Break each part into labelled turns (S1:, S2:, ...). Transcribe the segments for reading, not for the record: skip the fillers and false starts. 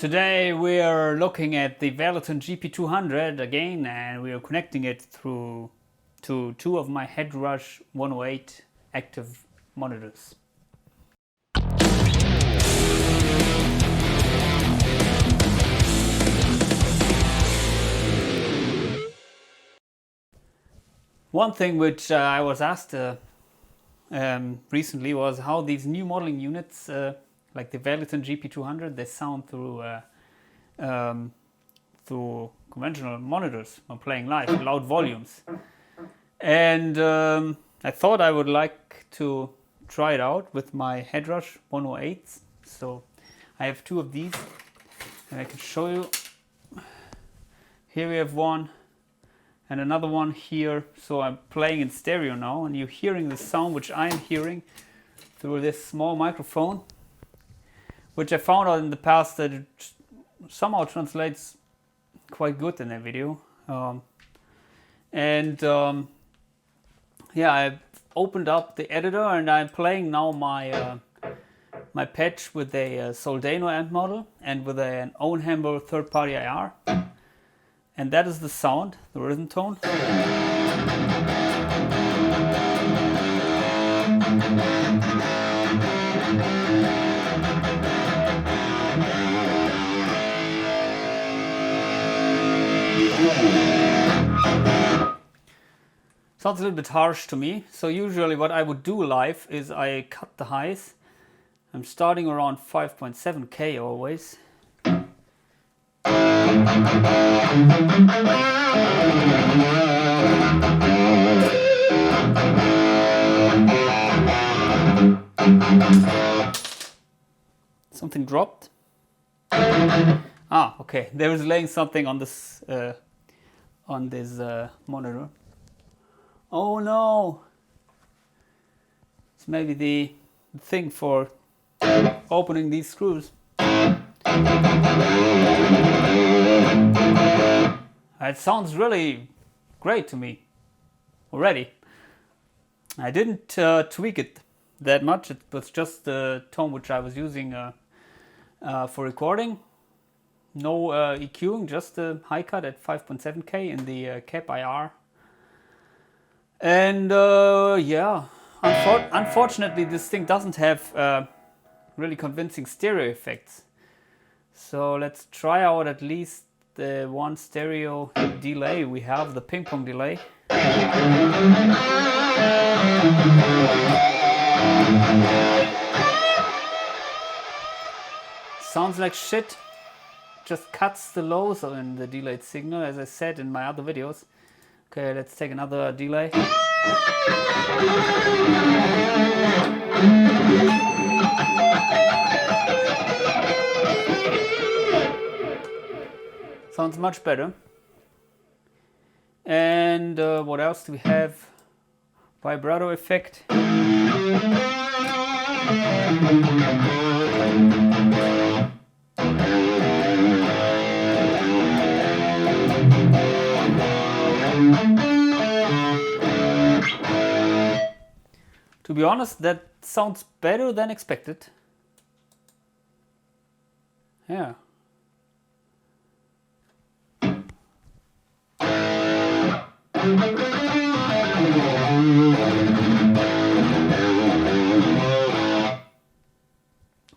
S1: Today we are looking at the Valeton GP-200 again, and we are connecting it through to two of my Headrush 108 active monitors. One thing which I was asked recently was how these new modeling units, like the Valeton GP-200, they sound through conventional monitors when playing live at loud volumes. And I thought I would like to try it out with my Headrush 108s. So I have two of these, and I can show you. Here we have one and another one here. So I'm playing in stereo now, and you're hearing the sound which I'm hearing through this small microphone, which I found out in the past that it somehow translates quite good in that video. Yeah, I opened up the editor and I'm playing now my my patch with a Soldano amp model and with an own Hamburg third-party IR. And that is the sound, the rhythm tone. Sounds a little bit harsh to me. So usually what I would do live is I cut the highs. I'm starting around 5.7K always. Something dropped. Ah, okay. There is laying something on this monitor. Oh no! It's maybe the thing for opening these screws. It sounds really great to me already. I didn't tweak it that much. It was just the tone which I was using for recording. No EQing, just a high cut at 5.7K in the cap IR. And yeah, unfortunately this thing doesn't have really convincing stereo effects. So let's try out at least the one stereo delay we have, the ping pong delay. Sounds like shit. Just cuts the lows in the delayed signal, as I said in my other videos. Okay, let's take another delay. Sounds much better. And what else do we have? Vibrato effect. To be honest, that sounds better than expected. Yeah.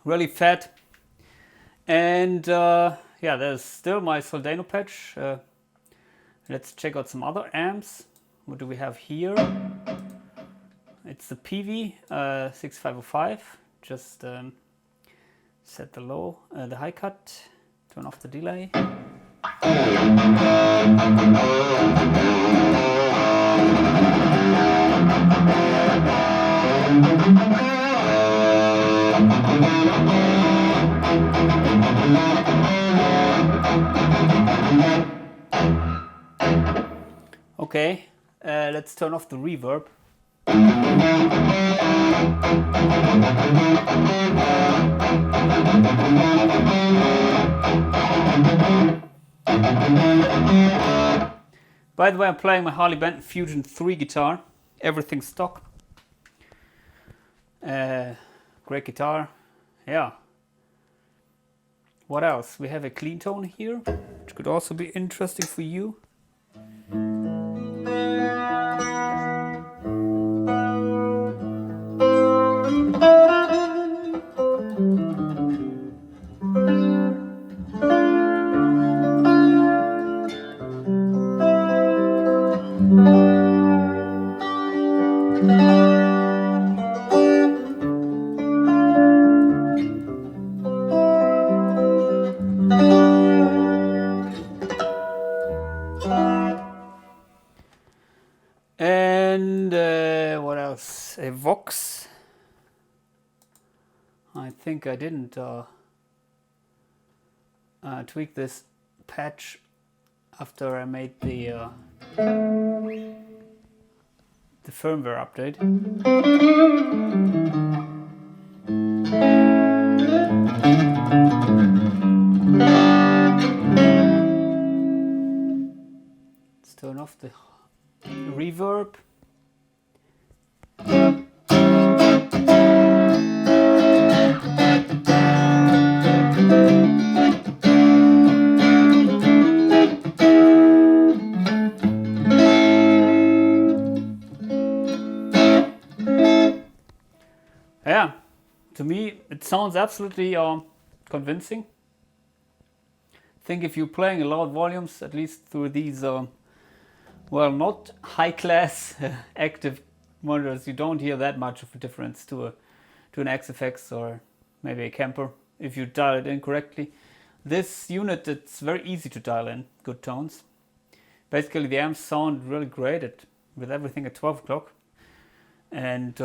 S1: Really fat. And yeah, there's still my Soldano patch. Let's check out some other amps. What do we have here? It's the PV 6505. Just set the low, the high cut, turn off the delay. Okay, let's turn off the reverb. By the way, I'm playing my Harley Benton Fusion 3 guitar. Everything stock. Great guitar. Yeah. What else? We have a clean tone here, which could also be interesting for you. And what else? A Vox. I think I didn't tweak this patch after I made the firmware update. Let's turn off the reverb. Yeah, to me it sounds absolutely convincing. I think if you're playing at loud volumes, at least through these well, not high-class active monitors, you don't hear that much of a difference to an XFX or maybe a Kemper if you dial it in correctly. This unit, it's very easy to dial in good tones. Basically, the amps sound really great with everything at 12 o'clock. And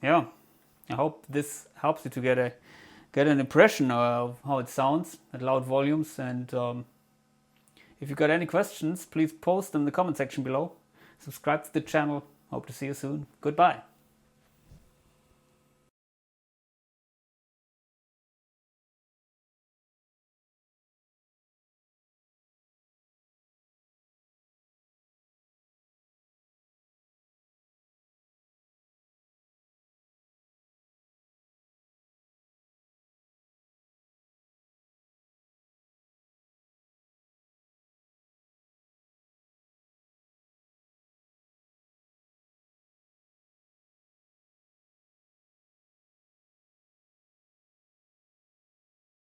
S1: yeah, I hope this helps you to get an impression of how it sounds at loud volumes. And if you got any questions, please post them in the comment section below. Subscribe to the channel. Hope to see you soon. Goodbye.